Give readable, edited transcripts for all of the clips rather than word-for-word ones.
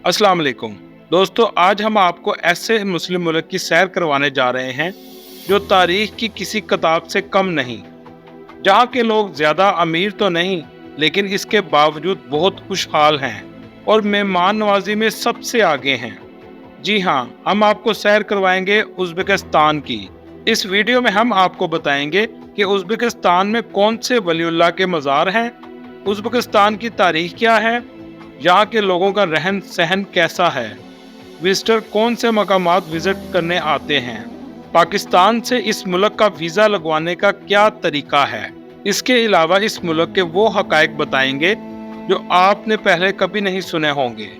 अस्सलाम वालेकुम दोस्तों, आज हम आपको ऐसे मुस्लिम मुल्क की सैर करवाने जा रहे हैं जो तारीख की किसी किताब से कम नहीं, जहाँ के लोग ज़्यादा अमीर तो नहीं लेकिन इसके बावजूद बहुत खुशहाल हैं और मेहमान नवाजी में सबसे आगे हैं। जी हाँ, हम आपको सैर करवाएंगे उज़्बेकिस्तान की। इस वीडियो में हम आपको बताएंगे कि उज़्बेकिस्तान में कौन से वलीउल्लाह के मज़ार हैं, उज़्बेकिस्तान की तारीख क्या है, यहाँ के लोगों का रहन सहन कैसा है, विजिटर कौन से मकामात विजिट करने आते हैं, पाकिस्तान से इस मुल्क का वीज़ा लगवाने का क्या तरीका है। इसके अलावा इस मुल्क के वो हकायक बताएंगे जो आपने पहले कभी नहीं सुने होंगे।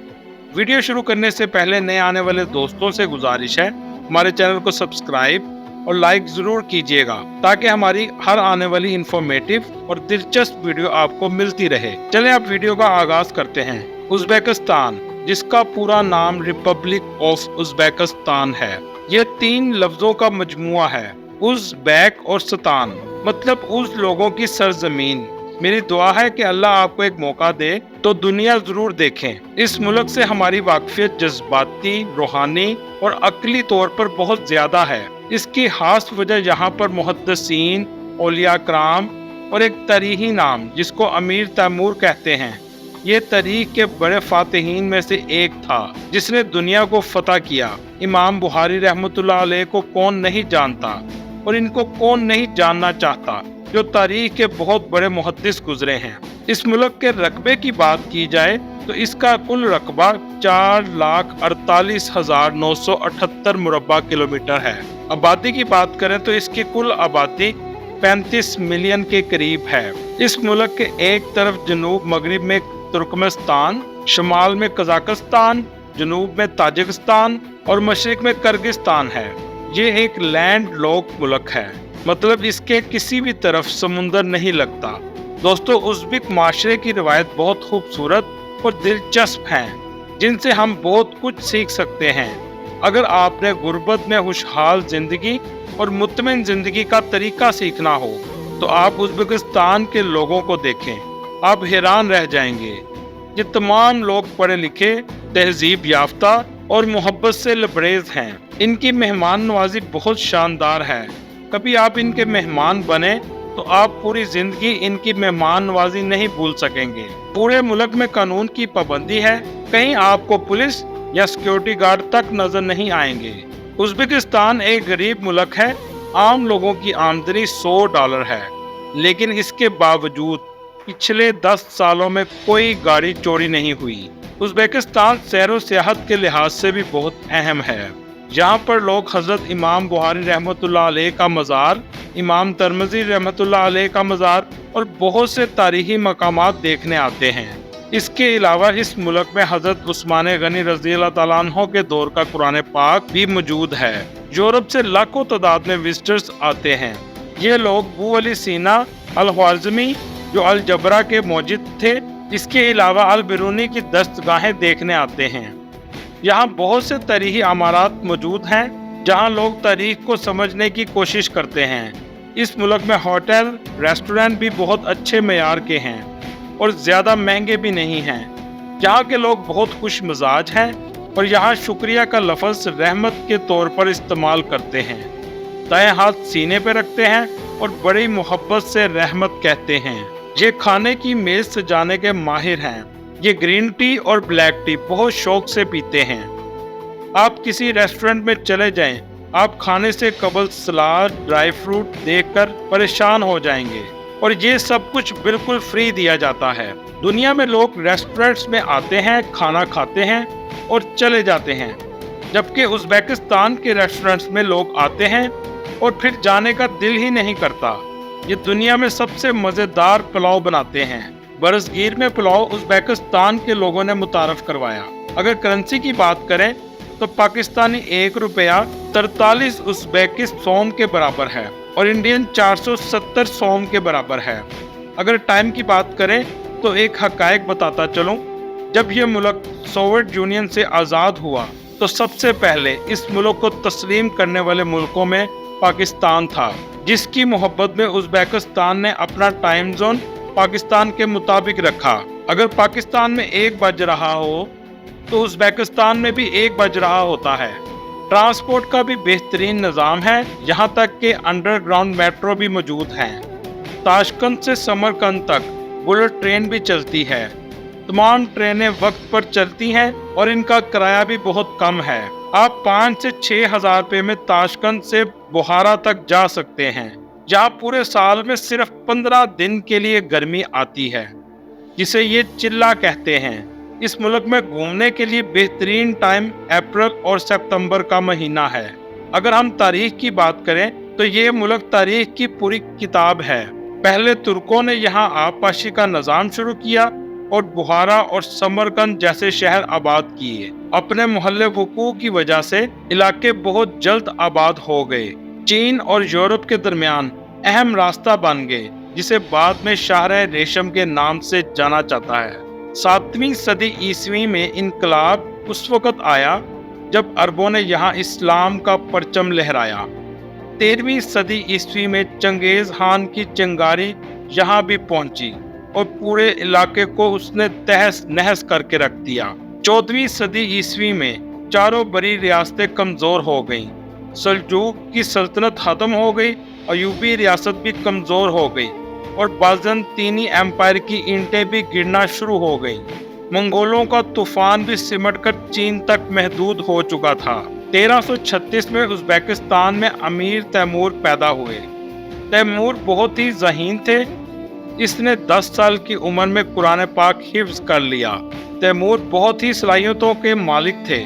वीडियो शुरू करने से पहले नए आने वाले दोस्तों से गुजारिश है, हमारे चैनल को सब्सक्राइब और लाइक ज़रूर कीजिएगा ताकि हमारी हर आने वाली इंफॉर्मेटिव और दिलचस्प वीडियो आपको मिलती रहे। चलें आप वीडियो का आगाज करते हैं। उज़्बेकिस्तान, जिसका पूरा नाम रिपब्लिक ऑफ उज़्बेकिस्तान है, ये 3 लफ्जों का मजमुआ है। उज़्बेक और स्तान मतलब उस लोगों की सरजमीन। मेरी दुआ है कि अल्लाह आपको एक मौका दे तो दुनिया जरूर देखें। इस मुल्क से हमारी वाकफियत जज्बाती, रूहानी और अक्ली तौर पर बहुत ज्यादा है। इसकी खास वजह यहाँ पर मुहद्दिसीन, औलिया कराम और एक तरीही नाम जिसको अमीर तैमूर कहते हैं। ये तरीख के बड़े फातिहीन में से एक था जिसने दुनिया को फतह किया। इमाम बुखारी रहमतुल्लाह अलैह को कौन नहीं जानता और इनको कौन नहीं जानना चाहता, जो तारीख के बहुत बड़े मुहद्दिस गुजरे हैं। इस मुल्क के रकबे की बात की जाए तो इसका कुल रकबा 4,48,978 मुरब्बा किलोमीटर है। आबादी की बात करें तो इसकी कुल आबादी 35 मिलियन के करीब है। इस मुल्क के एक तरफ जनूब मगरिब में तुर्कमेस्तान, शुमाल में कजाकिस्तान, जनूब में ताजिकिस्तान और मशरिक में किर्गिस्तान है। ये एक लैंड लॉक मुल्क है, मतलब इसके किसी भी तरफ समुंदर नहीं लगता। दोस्तों, उज़्बेक माशरे की रिवायत बहुत खूबसूरत और दिलचस्प हैं, जिनसे हम बहुत कुछ सीख सकते हैं। अगर आपने गुर्बत में खुशहाल जिंदगी और मुतमईन जिंदगी का तरीका सीखना हो तो आप उज़्बेकिस्तान के लोगों को देखें, आप हैरान रह जाएंगे। ये तमाम लोग पढ़े लिखे, तहजीब याफ्ता और मोहब्बत से लबरेज हैं। इनकी मेहमान नवाजी बहुत शानदार है। कभी आप इनके मेहमान बने तो आप पूरी जिंदगी इनकी मेहमान नवाजी नहीं भूल सकेंगे। पूरे मुल्क में कानून की पाबंदी है, कहीं आपको पुलिस या सिक्योरिटी गार्ड तक नजर नहीं आएंगे। उज़्बेकिस्तान एक गरीब मुल्क है, आम लोगों की आमदनी $100 है, लेकिन इसके बावजूद पिछले 10 सालों में कोई गाड़ी चोरी नहीं हुई। उज़्बेकिस्तान सैर व सियाहत के लिहाज से भी बहुत अहम है। यहाँ पर लोग हजरत इमाम बुखारी रहमतुल्लाह अलैह का मज़ार, इमाम तिरमिज़ी रहमतुल्लाह अलैह का मज़ार और बहुत से तारीखी मकामात देखने आते हैं। इसके अलावा इस मुल्क में हजरत उस्मान गनी रज़ी अल्लाह तआला अन्हु के दौर का कुरान पाक भी मौजूद है। यूरोप से लाखों तादाद में विजिटर्स आते हैं। ये लोग बू अली सीना अल ख्वारिज़मी जो अल जबरा के मौजिद थे, इसके अलावा अल बिरूनी की दस्तगाहें देखने आते हैं। यहाँ बहुत से तारीखी अमारात मौजूद हैं जहाँ लोग तारीख को समझने की कोशिश करते हैं। इस मुल्क में होटल, रेस्टोरेंट भी बहुत अच्छे मेयार के हैं और ज़्यादा महंगे भी नहीं हैं। यहाँ के लोग बहुत खुश मिजाज हैं और यहाँ शुक्रिया का लफ्ज़ रहमत के तौर पर इस्तेमाल करते हैं। दाएं हाथ सीने पर रखते हैं और बड़ी मोहब्बत से रहमत कहते हैं। ये खाने की मेज़ सजाने के माहिर हैं। ये ग्रीन टी और ब्लैक टी बहुत शौक से पीते हैं। आप किसी रेस्टोरेंट में चले जाएं, आप खाने से कबल सलाद, ड्राई फ्रूट देखकर परेशान हो जाएंगे और ये सब कुछ बिल्कुल फ्री दिया जाता है। दुनिया में लोग रेस्टोरेंट्स में आते हैं, खाना खाते हैं और चले जाते हैं, जबकि उज़्बेकिस्तान के रेस्टोरेंट्स में लोग आते हैं और फिर जाने का दिल ही नहीं करता। ये दुनिया में सबसे मज़ेदार पुलाव बनाते हैं। बरसगीर में पुलाव उज़्बेकिस्तान के लोगों ने मुतारफ करवाया। अगर करेंसी की बात करें तो पाकिस्तानी 1 रुपया 43 उज़्बेकी सोम के बराबर है और इंडियन 470 सोम के बराबर है। अगर टाइम की बात करें तो एक हकायक बताता चलूं, जब यह मुल्क सोवियत यूनियन से आज़ाद हुआ तो सबसे पहले इस मुल्क को तस्लीम करने वाले मुल्कों में पाकिस्तान था, जिसकी मोहब्बत में उज़्बेकिस्तान ने अपना टाइम जोन पाकिस्तान के मुताबिक रखा। अगर पाकिस्तान में 1 बज रहा हो तो उज़्बेकिस्तान में भी एक बज रहा होता है। ट्रांसपोर्ट का भी बेहतरीन निज़ाम है, यहाँ तक कि अंडरग्राउंड मेट्रो भी मौजूद हैं। ताशकंद से समरकंद तक बुलेट ट्रेन भी चलती है। तमाम ट्रेनें वक्त पर चलती हैं और इनका किराया भी बहुत कम है। आप 5 से 6 हजार रुपये में ताशकंद से बुखारा तक जा सकते हैं, जहाँ पूरे साल में सिर्फ 15 दिन के लिए गर्मी आती है, जिसे ये चिल्ला कहते हैं। इस मुल्क में घूमने के लिए बेहतरीन टाइम अप्रैल और सितंबर का महीना है। अगर हम तारीख की बात करें तो ये मुल्क तारीख की पूरी किताब है। पहले तुर्कों ने यहाँ आबपाशी का निज़ाम शुरू किया और बुखारा और समरकंद जैसे शहर आबाद किए। अपने मोहल्ले वकूअ की वजह से इलाके बहुत जल्द आबाद हो गए। चीन और यूरोप के दरमियान अहम रास्ता बन गए, जिसे बाद में शहर रेशम के नाम से जाना जाता है। 7वीं सदी ईस्वी में इनकलाब उस वक़्त आया जब अरबों ने यहाँ इस्लाम का परचम लहराया। 13वीं सदी ईस्वी में चंगेज खान की चिंगारी यहाँ भी पहुंची और पूरे इलाके को उसने तहस नहस करके रख दिया। 14वीं सदी ईस्वी में चारों बड़ी रियासतें कमज़ोर हो गईं। सल्जूक की सल्तनत ख़त्म हो गई, अयूबी रियासत भी कमज़ोर हो गई और बाज़ंतीनी एम्पायर की ईंटें भी गिरना शुरू हो गईं। मंगोलों का तूफान भी सिमटकर चीन तक महदूद हो चुका था। 1336 में उज़्बेकिस्तान में अमीर तैमूर पैदा हुए। तैमूर बहुत ही ज़हीन थे। इसने 10 साल की उम्र में कुरान पाक हिफ्ज़ कर लिया। तैमूर बहुत ही सलाहियतों के मालिक थे।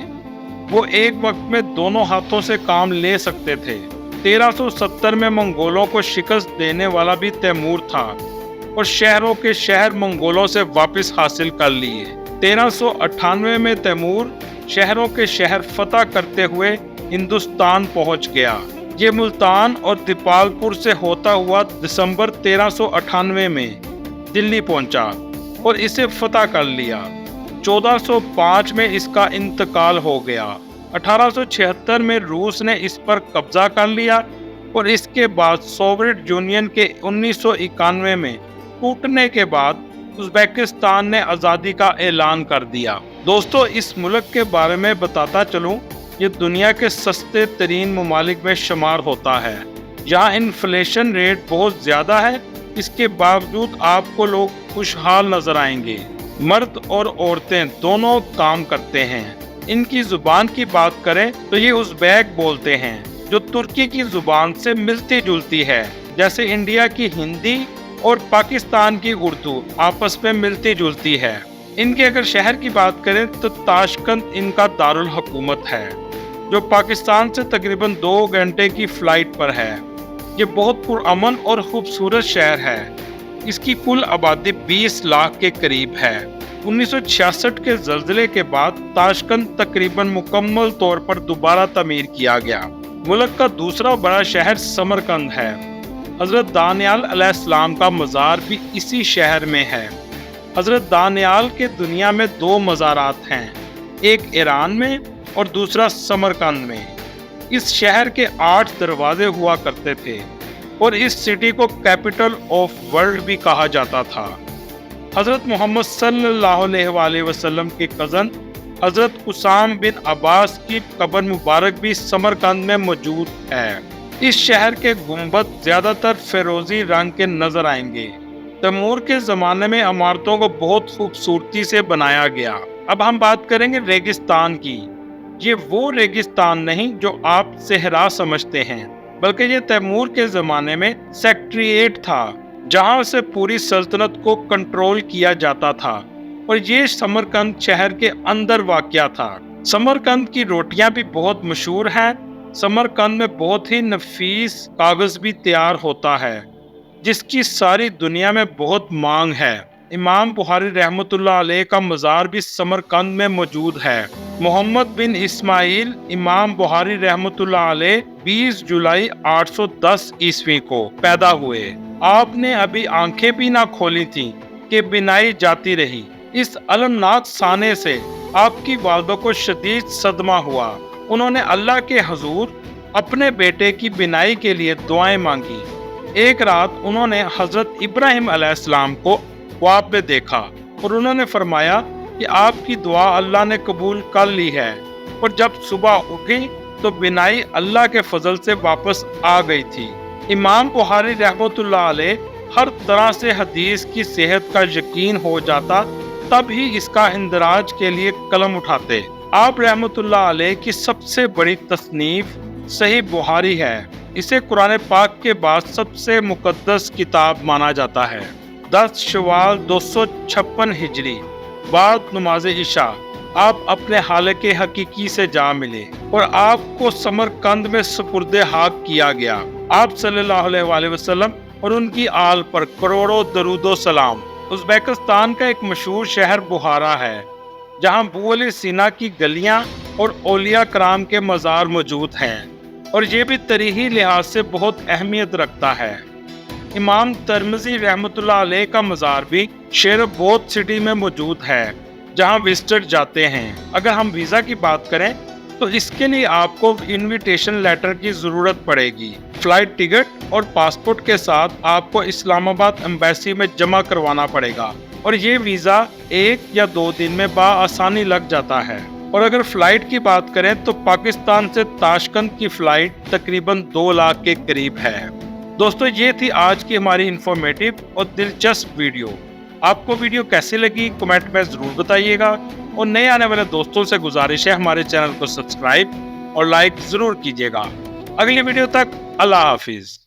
वो एक वक्त में दोनों हाथों से काम ले सकते थे। 1370 में मंगोलों को शिकस्त देने वाला भी तैमूर था और शहरों के शहर मंगोलों से वापस हासिल कर लिए। 1398 में तैमूर शहरों के शहर फतह करते हुए हिंदुस्तान पहुंच गया। ये मुल्तान और दीपालपुर से होता हुआ दिसंबर 1398 में दिल्ली पहुंचा और इसे फतह कर लिया। 1405 में इसका इंतकाल हो गया। 1876 में रूस ने इस पर कब्जा कर लिया और इसके बाद सोवियत यूनियन के 1991 में टूटने के बाद उज़्बेकिस्तान ने आज़ादी का ऐलान कर दिया। दोस्तों, इस मुल्क के बारे में बताता चलूं, ये दुनिया के सस्ते तरीन ममालिक में शुमार होता है। यहाँ इन्फ्लेशन रेट बहुत ज़्यादा है, इसके बावजूद आपको लोग खुशहाल नजर आएंगे। मर्द और औरतें दोनों काम करते हैं। इनकी ज़ुबान की बात करें तो ये उज़्बेक बोलते हैं, जो तुर्की की ज़ुबान से मिलती जुलती है। जैसे इंडिया की हिंदी और पाकिस्तान की उर्दू आपस में मिलती जुलती है। इनके अगर शहर की बात करें तो ताशकंद इनका दारुल हुकूमत है, जो पाकिस्तान से तकरीबन 2 घंटे की फ़्लाइट पर है। ये बहुत पुरअमन और ख़ूबसूरत शहर है। इसकी कुल आबादी 20 लाख के करीब है। 1966 के ज़ल्ज़ले के बाद ताशकंद तकरीबन मुकम्मल तौर पर दोबारा तमीर किया गया। मुल्क का दूसरा बड़ा शहर समरकंद है। हज़रत दानियाल अलैहिस्सलाम का मज़ार भी इसी शहर में है। हज़रत दानियाल के दुनिया में 2 मज़ारात हैं, एक ईरान में और दूसरा समरकंद में। इस शहर के 8 दरवाजे हुआ करते थे और इस सिटी को कैपिटल ऑफ वर्ल्ड भी कहा जाता था। हज़रत मोहम्मद सल्लल्लाहु अलैहि वसल्लम के कज़न हज़रत कुसाम बिन अब्बास की कब्र मुबारक भी समरकंद में मौजूद है। इस शहर के गुंबद ज़्यादातर फिरोजी रंग के नजर आएंगे। तैमूर के ज़माने में इमारतों को बहुत खूबसूरती से बनाया गया। अब हम बात करेंगे रेगिस्तान की। ये वो रेगिस्तान नहीं जो आप सहरा समझते हैं, बल्कि ये तैमूर के ज़माने में सेक्रेटेरिएट था, जहाँ से पूरी सल्तनत को कंट्रोल किया जाता था और ये समरकंद शहर के अंदर वाक़या था। समरकंद की रोटियां भी बहुत मशहूर हैं। समरकंद में बहुत ही नफीस कागज़ भी तैयार होता है, जिसकी सारी दुनिया में बहुत मांग है। इमाम बुखारी रहमतुल्लाह अलैह का मज़ार भी समरकंद में मौजूद है। मोहम्मद बिन इस्माइल इमाम बुखारी रहमतुल्लाह अलैह 20 जुलाई 810 ईस्वी को पैदा हुए। आपने अभी आंखें भी ना खोली थी कि बिनाई जाती रही। इस अलमनाक साने से आपकी वालदा को शदीद सदमा हुआ। उन्होंने अल्लाह के हुजूर अपने बेटे की बिनाई के लिए दुआएं मांगी। एक रात उन्होंने हज़रत इब्राहिम अलैहिस्सलाम को ख्वाब में देखा और उन्होंने फरमाया کہ آپ کی دعا اللہ نے قبول کر لی ہے، اور جب صبح اٹھی تو بینائی اللہ کے فضل سے واپس آ گئی تھی۔ امام بخاری رحمۃ اللہ علیہ ہر طرح سے حدیث کی صحت کا یقین ہو جاتا تب ہی اس کا اندراج کے لیے قلم اٹھاتے۔ آپ رحمۃ اللہ علیہ کی سب سے بڑی تصنیف صحیح بخاری ہے۔ اسے قرآن پاک کے بعد سب سے مقدس کتاب مانا جاتا ہے۔ 10 شوال 256 ہجری بعد نماز عشاء آپ اپنے خالق حقیقی سے جا ملے اور آپ کو سمرقند میں سپرد حق کیا گیا۔ آپ صلی اللہ علیہ وآلہ وسلم اور ان کی آل پر کروڑوں درود و سلام۔ ازبیکستان کا ایک مشہور شہر بخارا ہے، جہاں ابو علی سینا کی گلیاں اور اولیاء کرام کے مزار موجود ہیں، اور یہ بھی تاریخی لحاظ سے بہت اہمیت رکھتا ہے۔ امام ترمذی رحمۃ اللہ علیہ کا مزار بھی شہر بودھ سٹی میں موجود ہے، جہاں وزٹر جاتے ہیں۔ اگر ہم ویزا کی بات کریں تو اس کے لیے آپ کو انویٹیشن لیٹر کی ضرورت پڑے گی۔ فلائٹ ٹکٹ اور پاسپورٹ کے ساتھ آپ کو اسلام آباد ایمبیسی میں جمع کروانا پڑے گا، اور یہ ویزا 1 یا 2 دن میں بآسانی لگ جاتا ہے۔ اور اگر فلائٹ کی بات کریں تو پاکستان سے تاشکند کی فلائٹ تقریباً 2 لاکھ کے قریب ہے۔ دوستو، یہ تھی آج کی ہماری انفارمیٹیو اور دلچسپ ویڈیو۔ آپ کو ویڈیو کیسی لگی کمنٹ میں ضرور بتائیے گا، اور نئے آنے والے دوستوں سے گزارش ہے ہمارے چینل کو سبسکرائب اور لائک ضرور کیجیے گا۔ اگلی ویڈیو تک اللہ حافظ۔